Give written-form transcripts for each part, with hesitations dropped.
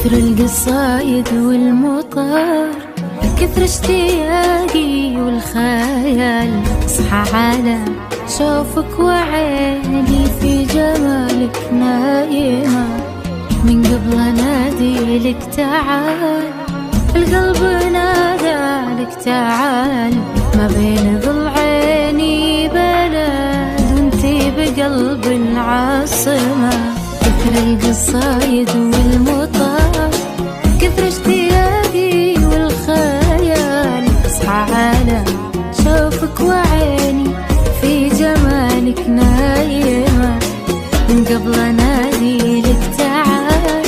كثر القصايد والمطر، كثر اشتياقي والخيال، اصحى على شوفك وعيني في جمالك نايمة. من قبل انادي لك تعال، القلب نادى لك تعال، ما بين ضلعيني بلد وانتي بقلب العاصمة. كثر القصايد والمطر، كثر اشتياقي والخيال، اصحى على شوفك وعيني في جمالك نايمة. من قبل انادي لك تعال،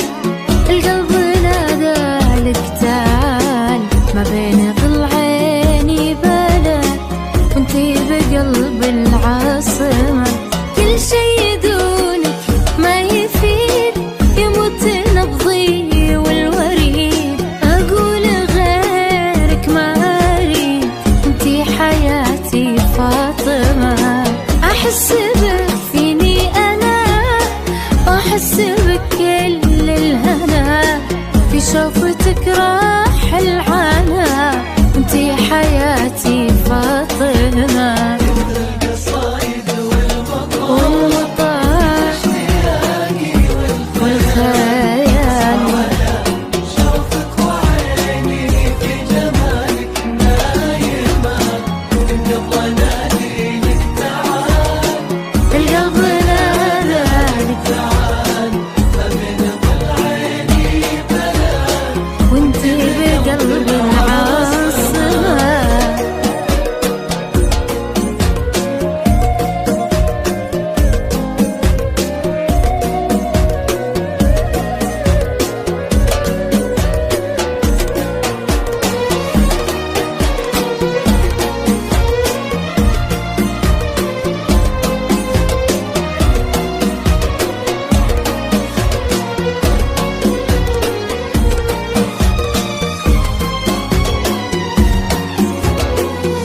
القلب نادى لك تعال، ما بين ضلعيني بلد وانتي بقلب العاصمة. كل شي دونك ما يفيد، يموت نبضي والوريد، اقول غيرك ما اريد، انتي حياتي فاطمة. احس بك فيني انا، واحس بك كل الهنا، في شوفتك راح العنا، انتي حياتي فاطمة.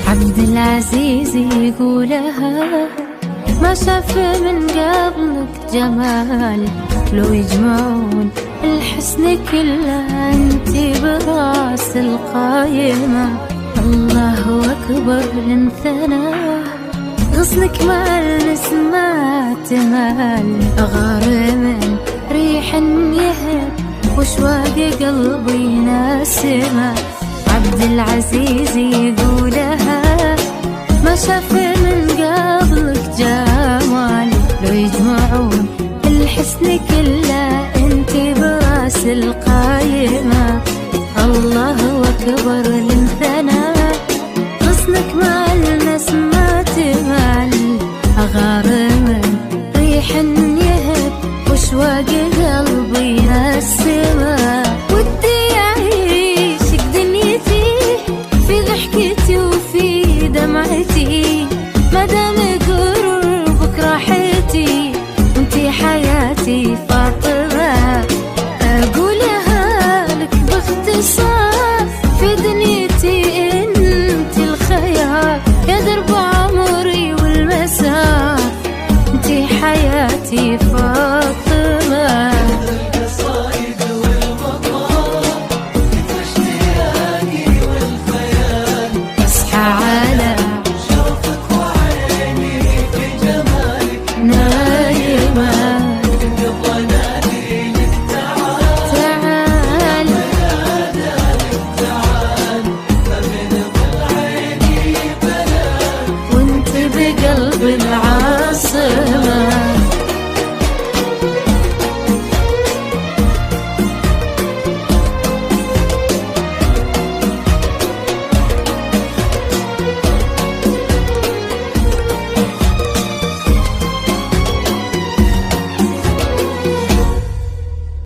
عبد العزيز يقولها، ما شاف من قبلك جمال، لو يجمعون الحسن كله انتي براس القايمة. الله اكبر لنثنى، غصنك مع النسمات مال، اغار من ريح يهب وشواق قلبي ناسمة. عبد العزيز يقولها، ما شاف من قبلك جمال، لو يجمعون الحسن كله انتي براس القايمة. الله اكبر لنثنى، غصنك مع النسمات مال، اغار من ريح يهب وشواق قلبي ناسمة. ودي اعيشك دنيتي في ضحكتي وفي دمعتي، مادام قربك راحتي، انتي حياتي فاطمة. اقولها لك باختصار، في دنيتي انتي الخيار، يا درب عمري والمسار، انتي حياتي فاطمة. اصحى